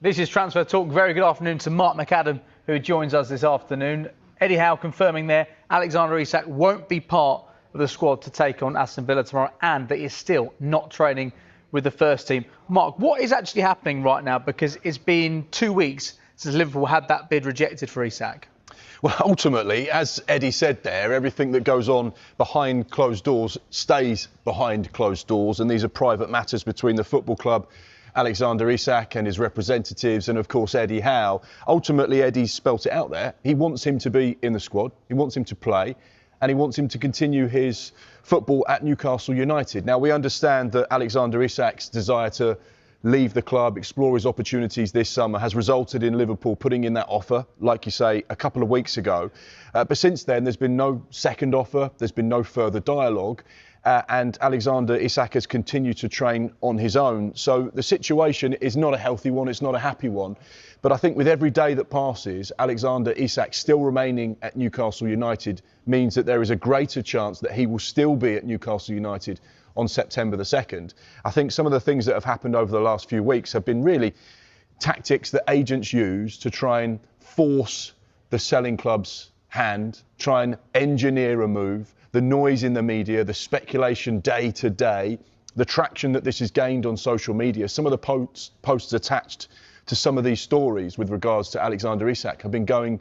This is Transfer Talk. Very good afternoon to Mark McAdam, who joins us this afternoon. Eddie Howe confirming there Alexander Isak won't be part of the squad to take on Aston Villa tomorrow, and that he's still not training with the first team. Mark, what is actually happening right now? Because it's been 2 weeks since Liverpool had that bid rejected for Isak. Well, ultimately, as Eddie said there, everything that goes on behind closed doors stays behind closed doors, and these are private matters between the football club, Alexander Isak and his representatives, and of course Eddie Howe. Ultimately, Eddie's spelt it out there. He wants him to be in the squad, he wants him to play, and he wants him to continue his football at Newcastle United. Now, we understand that Alexander Isak's desire to leave the club, explore his opportunities this summer has resulted in Liverpool putting in that offer, like you say, a couple of weeks ago. But since then, there's been no second offer, there's been no further dialogue. And Alexander Isak has continued to train on his own. So the situation is not a healthy one, it's not a happy one. But I think with every day that passes, Alexander Isak still remaining at Newcastle United means that there is a greater chance that he will still be at Newcastle United on September the 2nd. I think some of the things that have happened over the last few weeks have been really tactics that agents use to try and force the selling club's hand, try and engineer a move. The noise in the media, the speculation day to day, the traction that this has gained on social media. Some of the posts attached to some of these stories with regards to Alexander Isak have been going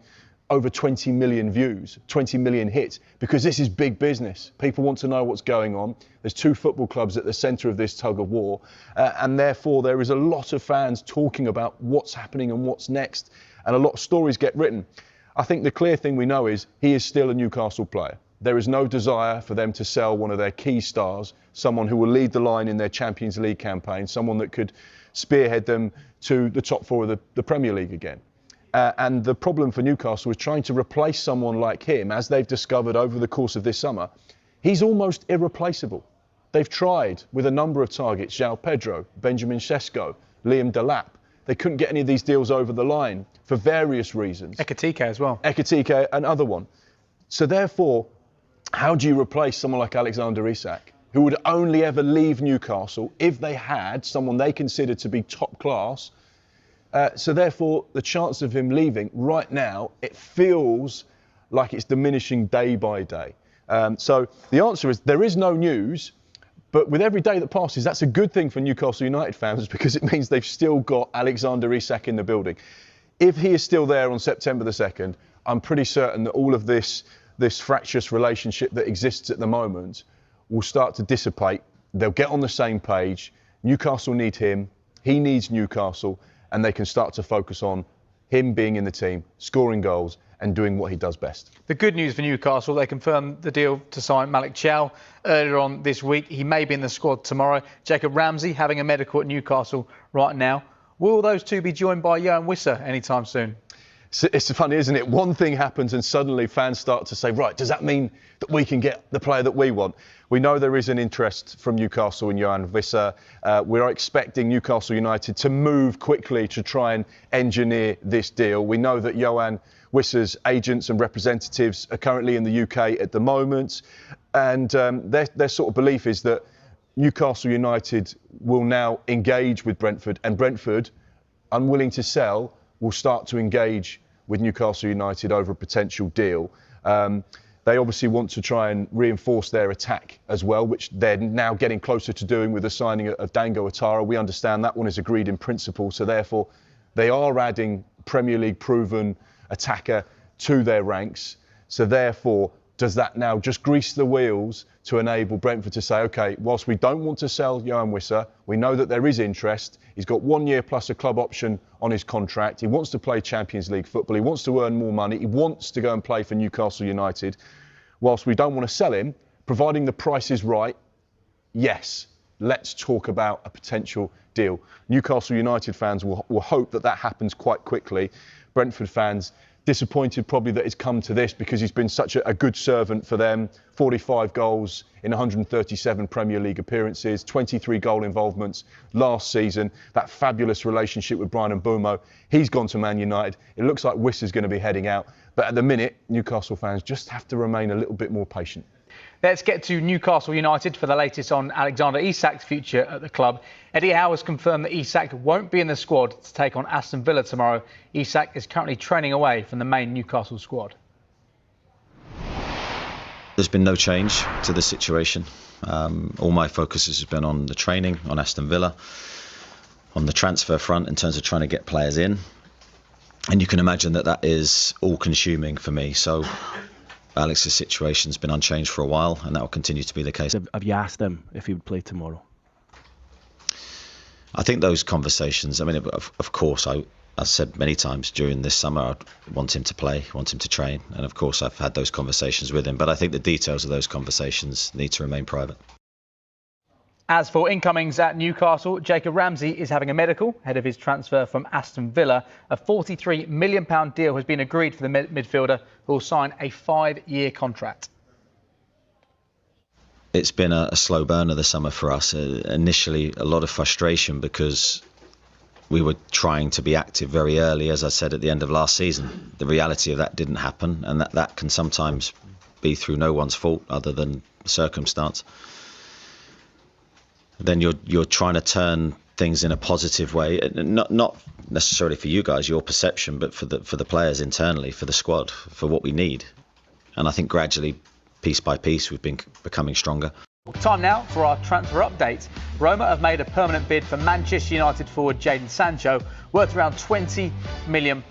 over 20 million views, 20 million hits, because this is big business. People want to know what's going on. There's two football clubs at the centre of this tug of war, and therefore there is a lot of fans talking about what's happening and what's next, and a lot of stories get written. I think the clear thing we know is he is still a Newcastle player. There is no desire for them to sell one of their key stars, someone who will lead the line in their Champions League campaign, someone that could spearhead them to the top four of the Premier League again. And the problem for Newcastle is trying to replace someone like him, as they've discovered over the course of this summer. He's almost irreplaceable. They've tried with a number of targets, João Pedro, Benjamin Sesko, Liam Delap. They couldn't get any of these deals over the line for various reasons. Ekitike as well. Ekitike, another one. So therefore, how do you replace someone like Alexander Isak, who would only ever leave Newcastle if they had someone they considered to be top class? So therefore, the chance of him leaving right now, it feels like it's diminishing day by day. So the answer is there is no news, but with every day that passes, that's a good thing for Newcastle United fans because it means they've still got Alexander Isak in the building. If he is still there on September the 2nd, I'm pretty certain that all of this fractious relationship that exists at the moment will start to dissipate. They'll get on the same page. Newcastle need him, he needs Newcastle, and they can start to focus on him being in the team, scoring goals and doing what he does best. The good news for Newcastle, they confirmed the deal to sign Malik Chow earlier on this week. He may be in the squad tomorrow. Jacob Ramsey having a medical at Newcastle right now. Will those two be joined by Yoane Wissa anytime soon? It's funny, isn't it? One thing happens and suddenly fans start to say, right, does that mean that we can get the player that we want? We know there is an interest from Newcastle in Yoane Wissa. We are expecting Newcastle United to move quickly to try and engineer this deal. We know that Yoane Wissa's agents and representatives are currently in the UK at the moment. And their sort of belief is that Newcastle United will now engage with Brentford, and Brentford, unwilling to sell, will start to engage with Newcastle United over a potential deal. They obviously want to try and reinforce their attack as well, which they're now getting closer to doing with the signing of Dango Ouattara. We understand that one is agreed in principle, so therefore they are adding Premier League proven attacker to their ranks. So therefore, does that now just grease the wheels to enable Brentford to say, OK, whilst we don't want to sell Yoane Wissa, we know that there is interest. He's got 1 year plus a club option on his contract. He wants to play Champions League football. He wants to earn more money. He wants to go and play for Newcastle United. Whilst we don't want to sell him, providing the price is right, yes, let's talk about a potential deal. Newcastle United fans will hope that that happens quite quickly. Brentford fans disappointed probably that it's come to this because he's been such a good servant for them. 45 goals in 137 Premier League appearances, 23 goal involvements last season. That fabulous relationship with Bryan Mbeumo. He's gone to Man United. It looks like Wissa's going to be heading out. But at the minute, Newcastle fans just have to remain a little bit more patient. Let's get to Newcastle United for the latest on Alexander Isak's future at the club. Eddie Howe has confirmed that Isak won't be in the squad to take on Aston Villa tomorrow. Isak is currently training away from the main Newcastle squad. There's been no change to the situation. All my focus has been on the training, on Aston Villa, on the transfer front in terms of trying to get players in. And you can imagine that that is all-consuming for me. So Alex's situation's been unchanged for a while, and that will continue to be the case. Have you asked him if he would play tomorrow? I think those conversations, I mean, of course, I said many times during this summer I'd want him to play, want him to train. And of course, I've had those conversations with him. But I think the details of those conversations need to remain private. As for incomings at Newcastle, Jacob Ramsey is having a medical ahead of his transfer from Aston Villa. A £43 million deal has been agreed for the midfielder, who will sign a 5-year contract. It's been a slow burner this summer for us. Initially, a lot of frustration because we were trying to be active very early, as I said, at the end of last season. The reality of that didn't happen, and that can sometimes be through no one's fault other than circumstance. Then you're trying to turn things in a positive way, not necessarily for you guys, your perception, but for the players internally, for the squad, for what we need. And I think gradually, piece by piece, we've been becoming stronger. Time now for our transfer update. Roma have made a permanent bid for Manchester United forward Jadon Sancho, worth around £20 million.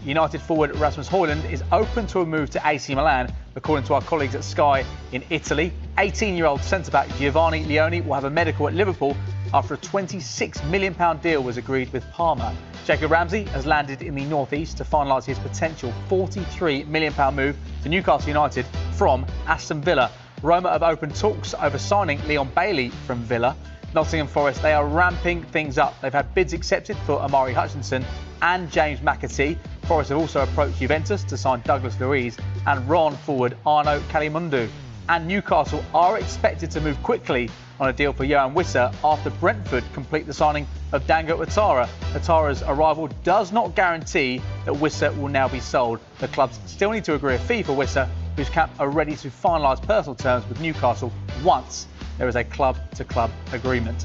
United forward Rasmus Højlund is open to a move to AC Milan, according to our colleagues at Sky in Italy. 18-year-old centre-back Giovanni Leone will have a medical at Liverpool after a £26 million deal was agreed with Parma. Jacob Ramsey has landed in the northeast to finalise his potential £43 million move to Newcastle United from Aston Villa. Roma have opened talks over signing Leon Bailey from Villa. Nottingham Forest, they are ramping things up. They've had bids accepted for Amari Hutchinson and James McAtee. Forest have also approached Juventus to sign Douglas Luiz and Ron forward Arno Kalimundu. And Newcastle are expected to move quickly on a deal for Yohan Wissa after Brentford complete the signing of Dango Ouattara. Ouattara's arrival does not guarantee that Wissa will now be sold. The clubs still need to agree a fee for Wissa, whose camp are ready to finalise personal terms with Newcastle once there is a club-to-club agreement.